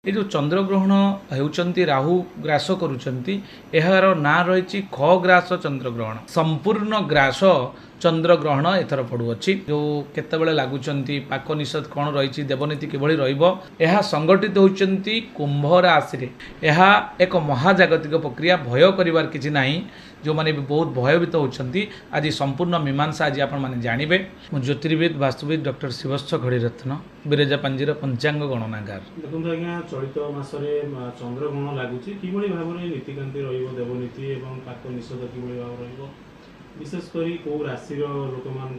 ये जो चंद्रग्रहण होउचंती राहु ग्रास करुचंती एहार ना रही खग्रास चंद्रग्रहण संपूर्ण ग्रास चंद्रग्रहण एथर पड़ुअछि जो केतेबेले लागुचंती पाक निषेध कौन रही देवनीति किभଳି रहइबो एहा संगठित होउचंती कुंभ राशि रे एहा एक महाजागतिक प्रक्रिया भय करिवार किछि नाही जो माने भी बहुत भयभीत होउचंती आज संपूर्ण मीमांसा आज आपण माने जानिबे ज्योतिर्विद वास्तुविद डॉक्टर शिवस्थ घड़ीरत्न बिरजा पांजीर पंचांग गणनागार देखो आज्ञा चलित मासरे चंद्रग्रहण लगुच कि भाव में नीतिकांति रवनीति और पाक निषेध कि भाव विशेषकर कौ राशि लोक मान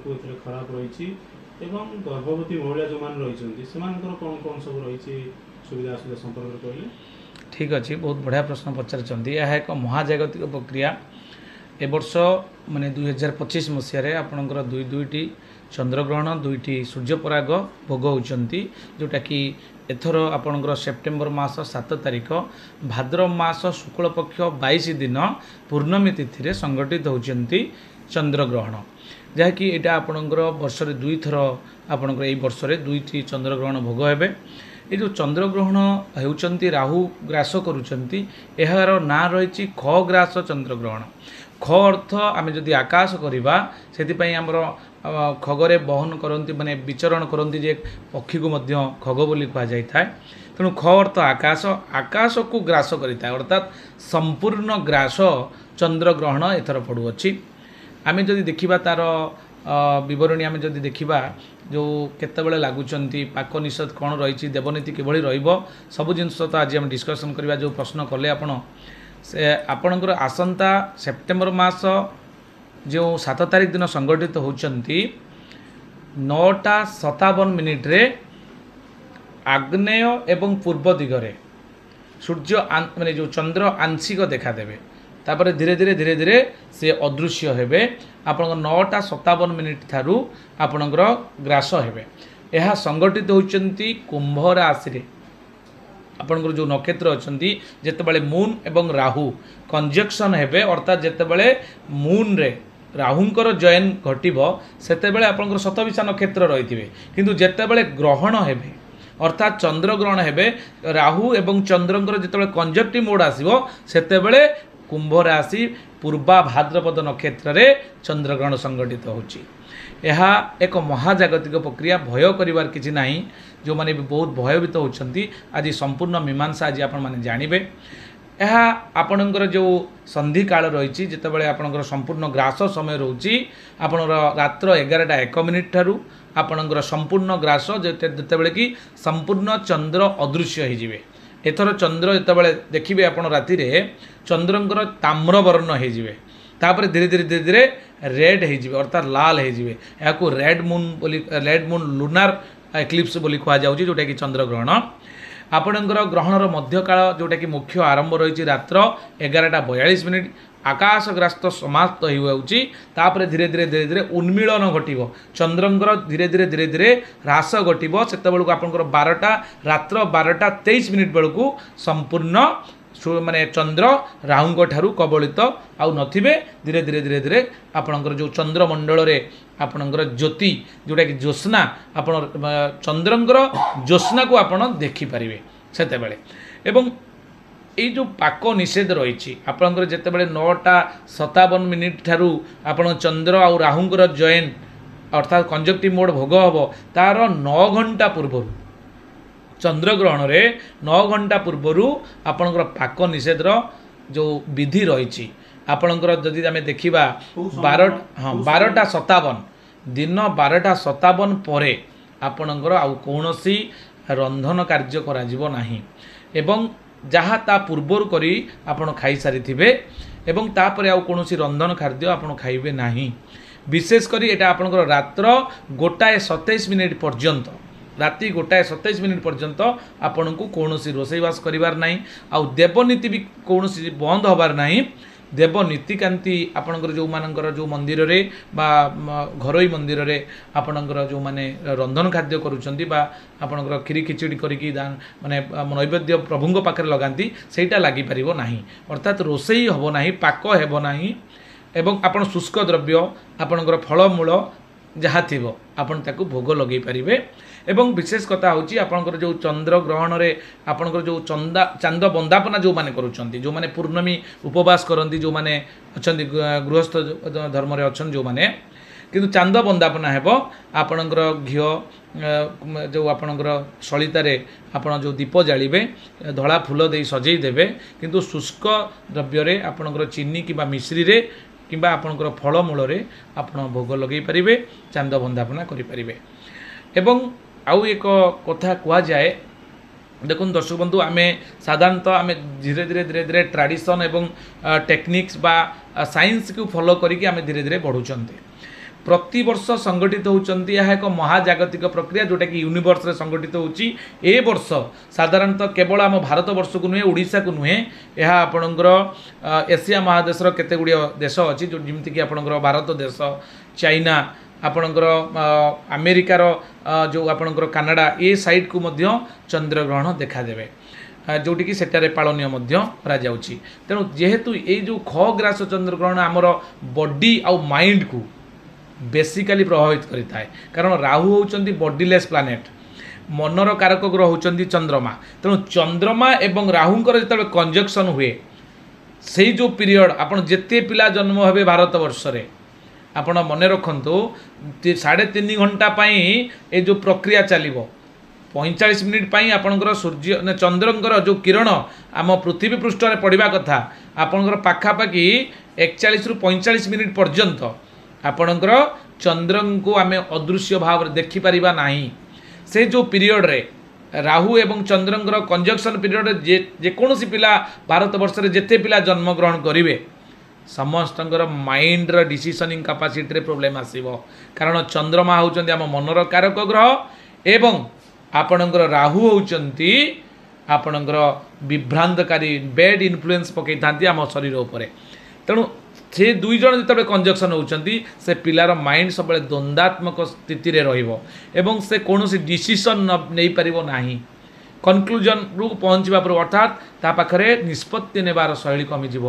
खराब रही गर्भवती महिला जो मैंने रही कौन कौन सब रही सुविधा असुविधा संपर्क कहले ठीक अच्छे बहुत बढ़िया प्रश्न पचार यह एक महाजागतिक प्रक्रिया ए वर्ष माने 2025 मसीह आपणकर दुईटी चंद्रग्रहण दुईटी सूर्यपराग भोग होती जोटा कि एथर आपणकर सेप्टेम्बर मास 7 तारिख भाद्रव मास शुक्ल पक्ष 22 दिन पूर्णमी तिथि संगठित होती चंद्रग्रहण जहाँकि यहाँ आपणकर वर्ष दुई थर आपणकर यही वर्ष दुईटी चंद्रग्रहण भोग हेबे ये जो चंद्रग्रहण होउचंती राहु ग्रास करुचंती एहार ना रही खग्रास चंद्रग्रहण ख अर्थ आम जदि आकाश करवा से आमर खगरे बहन करती माने विचरण करती जे पक्षी को मध्य खग बोली कह जाए तेणु ख अर्थ आकाश आकाश को ग्रास करता है अर्थात संपूर्ण ग्रास चंद्रग्रहण एथर पड़ुअछि आम जदि देखिबा तार बरणी आम जदि देखिबा जो केतेबेले लागुचंती पाक निषेध कौन रही देवनीति किभଳି रहइबो सब जिनस तो आज हम डिस्कसन करवा जो प्रश्न कले आपण से आपणकर आसंता सेप्टेम्बर मास जो 7 तारिख दिन संगठित होती 9:57 रे आग्नेय एवं पूर्व दिगरे सूर्य माने जो चंद्र आंशिक देखा देवे तापर धीरे धीरे धीरे धीरे से अदृश्य हेबे आपन 9:57 थारू आपणकर ग्रास हेबे यह संगठित होती कुंभ राशि रे आपणकर जो नक्षत्र अच्छी जितेबाला मून एवं राहु कंजक्शन हेबे अर्थात जितेबाला मून रे राहुंकर जयन घटिबो सेतेबेले आपणकर शतविशा नक्षत्र रही किंतु जितेबाला ग्रहण हेबे अर्थात चंद्रग्रहण हेबे राहु एवं चंद्रंकर जितेबाला कंजक्टिव मोड आसीबो सेतेबेले कुंभ राशि पूर्वा भाद्रपद नक्षत्र रे चंद्रग्रहण संगठित होची यह एक महाजागतिक प्रक्रिया भय करिवार किछि नाही जो माने भी बहुत भयभीत होउछंती आज संपूर्ण मीमांसा आज आपण माने जानिबे यह आपणकर जो संधि काल रही जितेबाला आपणकर संपूर्ण ग्रास समय रोची आपणर रात्र 11:01 ठारू आपणकर संपूर्ण ग्रास जितेबाला कि संपूर्ण चंद्र अदृश्य होइजिबे एथर चंद्र जितेबाला देखिबे आपण राति रे चंद्रंकर ताम्र वर्ण होइजिबे तापर धीरे धीरे धीरे धीरे रेड होइजिबे अर्थात लाल होइजिबे याकू रेड मून लुनार एक्लिप्स बोली कह जाउची जोटा कि चंद्रग्रहण आपणकर ग्रहणर मध्यकाल जोटा कि मुख्य आरंभ रही रात्र 11:42 आकाशग्रास्त समाप्त होउची तापर धीरे धीरे धीरे धीरे उन्मीलन घटिबो चंद्रंकर धीरे धीरे धीरे धीरे ह्रास घटिबो सेते बेलକୁ आपणकर 12टा रात्र 12:23 बेलକୁ संपूर्ण माने चंद्र राहुंक ठारू कबलित आउ नथिबे धीरे धीरे धीरे धीरे आपणकर जो चंद्रमंडल रे आपणकर ज्योति जोटा कि ज्योत्स्ना आपण चंद्रंकर ज्योत्स्ना को आपण देखि परिबे सेते बेले एवं ये जो पाक निषेध रही आपणकर जितेबाला 9:57 ठारू आपण चंद्र आउ राहुंकर जयन अर्थात कंजक्टिव मोड भोग हम तार 9 घंटा पूर्व चंद्रग्रहण रे 9 घंटा पूर्व आपणकर पाक निषेधर जो विधि रही आपणकर जदि आम देखा 12:57 दिन 12:57 परे आपणकर आउ कौनसी रंधन कार्य करा नाही एवं जहाँ ता पूर्वर करी आपण खाई सारी थिबे एवं तापरे आउ कोनोसी रंधन खाद्य आपण खाइबे नाही विशेष करी एटा आपणकर रात्र 1:27 पर्यंत राति 1:27 पर्यंत आपण को कोनोसी रोसैवास करिवार नाही आउ देवनीति भी कोनोसी बंद होबार नाही देवनीतिकांति आपणकर जो मानकर जो मंदिर रे बा घरोई मंदिर रे आपणकर जो माने रंधन खाद्य करूछंती बा आपणकर खीरी खिचड़ी करिकी दान माने नैवेद्य प्रभुंक पाखरे लगांती सेटा लागि परिबो नाही अर्थात रोसई हबो नाही पाक हेबो नाही एवं आपण शुष्क द्रव्य आपणकर फलमूल जहाँ थी आपण ताकू भोग लगे पारे। एवं विशेष कथा हूँ आपंकर जो चंद्र ग्रहण में आपंकर जो चांद बंदापना जो मैंने करुँच जो मैंने पूर्णमी उपवास करती जो मैंने अच्छा गृहस्थ धर्म अच्छा जो मैंने किंतु चांद बंदापना हेब आपणकर घीओ जो आपणकर सलितार आपण जो दीप जालिबे धला फूल दे सजई देबे किंतु शुष्क द्रव्य आपणकर चीनी किबा मिश्री रे किबा आपणकर फलमूल रे आपण भोग लगे पारिबे चांद बंदापना करि पारिबे। एवं आउ एक कथा कह जाए देखो दर्शक बंधु आमे साधारणतः आमे धीरे धीरे धीरे धीरे ट्रेडिशन एवं टेक्निक्स बा साइंस को फॉलो करिक आमे धीरे धीरे बढ़ुचंती। प्रति वर्ष संगठित होउचंती यह एक महाजागतिक प्रक्रिया जोटा कि यूनिवर्स रे संगठित होउची। ए वर्ष साधारणतः केवल आम भारत वर्ष को नुहे ओडिशा को नुहे यह आपणकर एशिया महादेश केते गुडी देश अछि जो जेमति कि आपणकर भारत देश चाइना आपणकर अमेरिकार जो आपणकर कनाडा ए साइड को मध्य चंद्र ग्रहण देखा देबे जोटी कि सेटारे पालनीय मध्य करा जाउची। तेणु जेहेतु ए जो खग्रास चंद्र ग्रहण आमर बॉडी आउ माइंड को बेसिकली प्रभावित करिथाय कारण राहु होउचंती बॉडीलेस प्लैनेट मनर कारक ग्रह होउचंती चंद्रमा। तेणु चंद्रमा एवं राहुंकर जतबे कंजक्शन हुए सेही जो पीरियड आपण जेते पिला जन्म हेबे भारत वर्ष रे आपण मने रखंतु 3.5 घंटा पाई ए जो प्रक्रिया चलिबो 45 मिनिट पाई आपणकर सूर्य चंद्रंकर जो किरण आम पृथ्वी पृष्ठ रे पड़िबा कथा आपणकर पाखापाखि 41 रु 45 मिनिट पर्यंत आपणकर चंद्र को आम अदृश्य भाव देखि परिबा नाही। से जो पीरियड रे राहु एवं चंद्रंकर कंजक्शन पीरियड जे कोनोसी पिला भारत वर्ष रे जेते पिला जन्म ग्रहण करिवे समस्तंकर माइंड रो डिसिजनिंग कैपेसिटी रे प्रॉब्लम आसीबो कारण चंद्रमा होउचंती आम मनर कारक ग्रह एवं आपणकर राहु होउचंती आपणकर विभ्रांतकारी बैड इन्फ्लुएंस पकई थांती आम शरीर उपरे। तेणु से दुई जन जिते कंजक्शन होउचंती से पिलार माइंड सब द्वंद्वात्मक स्थिति रे रहिबो एवं से कौन डिसीजन नहीं पारिबो नाही कनक्लूजन रु पहुँचवा पर अर्थात ता पाखरे निष्पत्ति नेबार शैली कमिजिब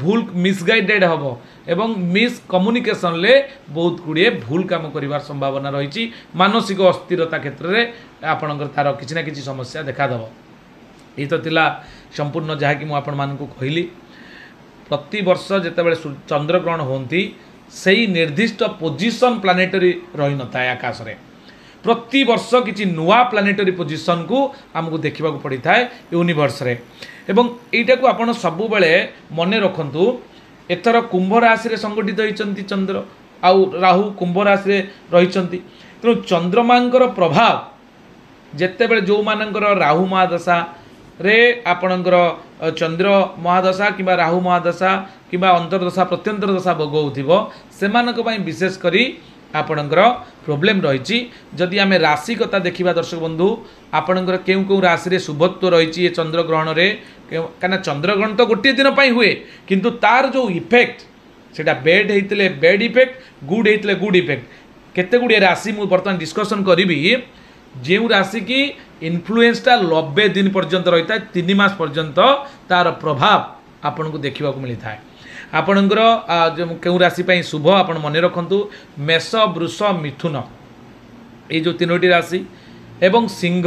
भूल मिसगाइडेड हम एवं मिस कम्युनिकेशन ले बहुत गुड़िए भूल काम करिवार संभावना रही मानसिक अस्थिरता क्षेत्र में आपणकर तार किसी ना किसी समस्या देखादेव। ये तो तिला संपूर्ण जहाँकि मुझे कहली प्रति वर्ष जितेबाला चंद्रग्रहण होती से निर्दिष्ट पोजिशन प्लानेटरी रही न था आकाश में प्रति वर्ष किसी नुआ प्लानेटरी पोजिशन को आमको देखा पड़ी था यूनिवर्स रे एवं यीटा को आपण सब बेले मन रखु एथर कुंभ राशि संगठित होती चंद्र आउ राहु कुंभ राशि रही तेणु चंद्रमांकर प्रभाव जितेबाला जो मानकर राहु महादशा रे आपणकर चंद्र महादशा कि राहु महादशा कि अंतर्दशा प्रत्यंतर दशा भोग हो विशेष करी आपणकर प्रोब्लेम रही जदि आम राशि कथा देखा दर्शक बंधु आपणकर केउ केउ राशि रे शुभत्व रही है चंद्रग्रहण रे कहीं चंद्रग्रहण तो गोटे दिन पर हुए किंतु तार जो इफेक्ट सेटा बैड होते बैड इफेक्ट गुड होते गुड इफेक्ट केते गुड़िए राशि मुझे बर्तमान डिस्कसन करी जो राशि की इन्फ्लुएंसटा 90 दिन पर्यंत रही था 3 मास पर्यंत तार प्रभाव आपन को देखा मिलता है। आपणकर क्यों राशि शुभ आप मन रखु मेष वृष मिथुन ये जो 3टी राशि एवं सिंह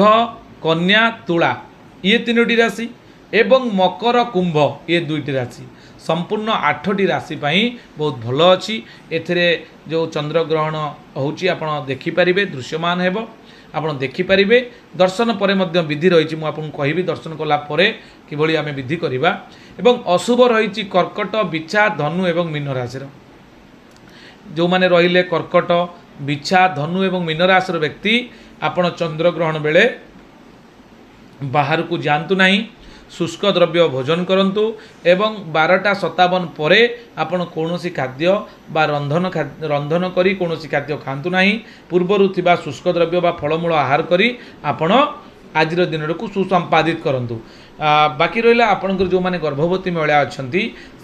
कन्या तुला ये 3टी राशि एवं मकर कुंभ ये 2टी राशि संपूर्ण 8टी राशि बहुत भल अच्छी एथिरे जो चंद्रग्रहण होची आपण देखिपारे दृश्यमान हेब आपण देखिपारे दर्शन पर विधि रही मुझे कहि दर्शन कला कि आम विधि करवा एवं अशुभ रही कर्कट बिछा धनु एवं मीन राशि जो मैंने रहिले कर्कट बिछा धनु एवं मीन राशि व्यक्ति आपण चंद्रग्रहण बेले बाहर को जातु नहीं शुष्क द्रव्य भोजन करंतु एवं 12:57 पर आपण कौनसी खाद्य बा रंधन करी कौनसी खाद्य खातु नहीं पूर्वर थिबा शुष्क द्रव्य बा फलमूल आहार करी आपण आज दिन को सुसंपादित करंतु। बाकी रहा आपंकर जो मैंने गर्भवती महिला अच्छा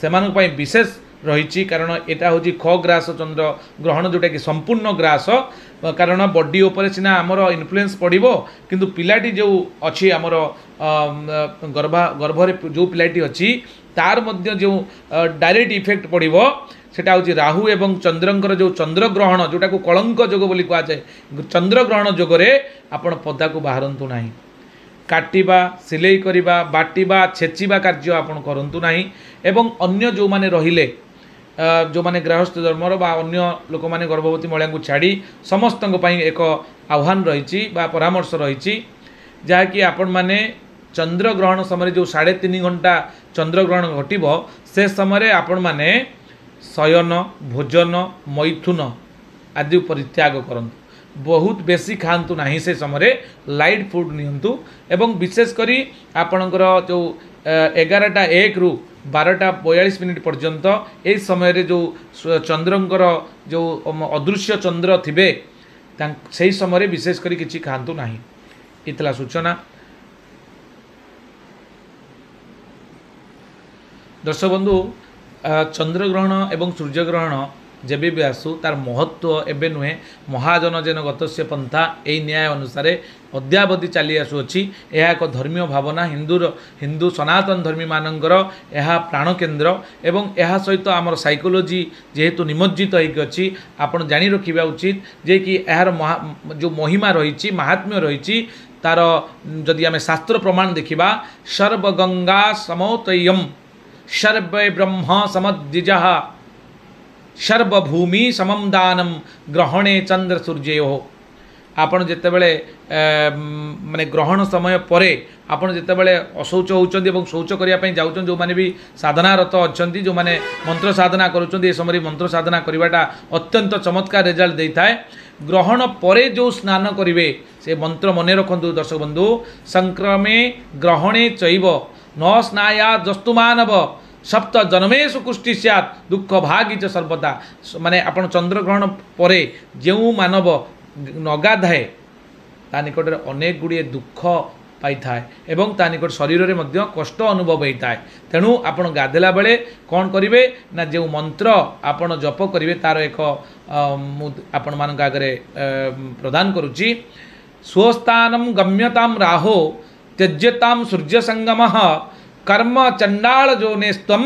से विशेष रही कारण यहाँ हूँ खग्रास चंद्र ग्रहण जोटा कि संपूर्ण ग्रास कारण बॉडी उपर सीना आमर इन्फ्लुएंस पड़ो किंतु पिलाटी जो अच्छी आमर गर्भरे जो पिलाटी अच्छी तार मध्य जो डायरेक्ट इफेक्ट पड़ो सेटा हूँ राहु एवं चंद्रंकर जो चंद्रग्रहण जोटा को कलंक जोग बोली कहुए चंद्रग्रहण जोगरे आपण पदा को बाहरतु ना काटिबा सिलाई करिबा बाटिबा छेचिबा कार्य आपण करंतु नाही एवं अन्य जो माने रहिले जो माने गृहस्थ धर्मर बा अन्य लोक माने गर्भवती महिला को छाड़ी समस्त एक आह्वान रही परामर्श रही जहाँकि आपण माने चंद्रग्रहण समय जो 3.5 घंटा चंद्रग्रहण घटिब से समय आपण माने शयन भोजन मैथुन आदि परित्याग करंतु बहुत बेसी खातु ना से समय लाइट फुड नियंतु एवं विशेष करी आपणकर जो 11:01 रु 12:42 पर्यंत ए समय जो चंद्रंकर जो अदृश्य चंद्र थिबे से समय विशेष करी किछि खातु ना इतला सूचना। दर्शक बंधु चंद्रग्रहण एवं सूर्यग्रहण जेबे भी आसू तार महत्व एबे नुहे महाजन जेन गतस्य पंथा यही न्याय अनुसार अद्यावधि चली आसुअछि। यह एक धर्मीय भावना हिंदू सनातन धर्मी मानकर यह प्राण केन्द्र एवं यह सहित आमर साइकोलोजी जेहेतु निमज्जित होइक अछि आपण जानि रखिबा उचित जे कि यार जो महिमा रही महात्म्य रही तार जदि आमे शास्त्र प्रमाण देखिबा सर्वगंगा समोतयम सर्व ब्रह्म समद्विजः सर्वभूमि समम दानम ग्रहणे चंद्र सूर्यो आपण जितेबले माने ग्रहण समय परे आपण जितेबले अशौच होउचंदी एवं शौच करिया पई जाउचन जो माने भी साधनारत अछंती जो माने मंत्र साधना करूचंदी ए समय मंत्र साधना करिवाटा अत्यंत चमत्कार रिजल्ट देइथाय। ग्रहण परे जो स्नान करिवे से मंत्र मने रखंतु दर्शक बंधु संक्रमे ग्रहणे चैव न स्नाया जस्तु मानव सप्त जन्मेशु कुष्टि सैत् दुख भागी च सर्वदा माने आपण चंद्रग्रहण परे जो मानव नगाधाए ता निकट अनेक गुड़िए दुख पाई थाए एवं ता निकट शरीर में मध्य कष्ट अनुभव होता है। तेणु आपण गाधेला बेले कौन करिवे ना जो मंत्र आपण जप करिवे तार एक आपण मान आगे प्रदान करुच्ची स्वस्थानम गम्यताम राहो त्यज्यताम सूर्य संगम कर्म चंडाल जो नेस्तम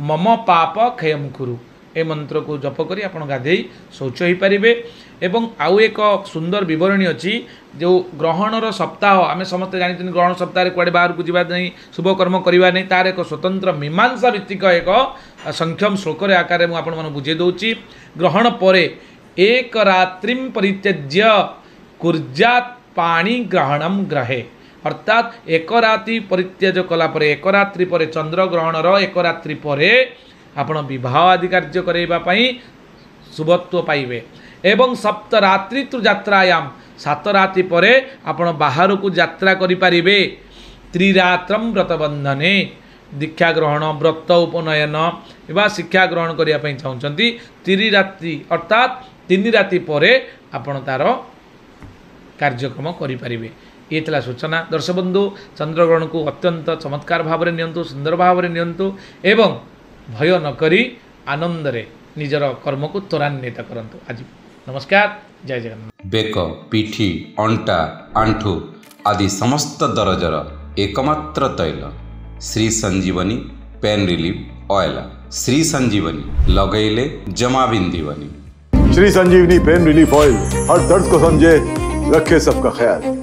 मम पाप क्षयम कुरु ए मंत्र को जप करी आपण गाधे शौच हो पारे। एवं आउ एक सुंदर विवरणी अच्छी जो ग्रहणर सप्ताह आम समस्त जानी ग्रहण सप्ताह कुआडे बाहर को जावा नहीं शुभ कर्म करवा नहीं तार एक स्वतंत्र मीमांसा भित्तिक एक संख्यम श्लोक आकार में आपन बुझे दूची। ग्रहण परे एक रात्रिम परित्यज्य कुर्जात पाणी ग्रहणम ग्रहे अर्थात एक राति परित्याज कलापर एक रात्रि पर चंद्रग्रहणर एक रात्रि पर आपण विवाह आदि कार्य करवाई शुभत्व पाइबे। एवं सप्तरात्रितु यात्रायाम 7 राति पर आपण बाहर को यात्रा करिपारिबे। त्रिरात्रम व्रतबंधने दीक्षा ग्रहण व्रत उपनयन एवं शिक्षा ग्रहण करने चाहते 3 राति अर्थात 3 राति पर आपण तार कार्यक्रम करिपारिबे। ये थला सूचना। दर्शक बंधु चंद्रग्रहण को अत्यंत चमत्कार भाव में नियंतु सुंदर भाव में नियंतु एवं भय नकरी आनंदरे निजर कर्म को त्वरान्वित करंतु। आज नमस्कार, जय जगन्नाथ। बेक पिठी अंटा आंठू आदि समस्त दरजर एकमात्र तैल श्री संजीवनी पेन रिलीफ ऑयल। श्री संजीवनी लगैले जमा बिंदीवनी। श्री संजीवनी पेन रिलीफ ऑयल हर दर्द को समझे, रखे सबका ख्याल।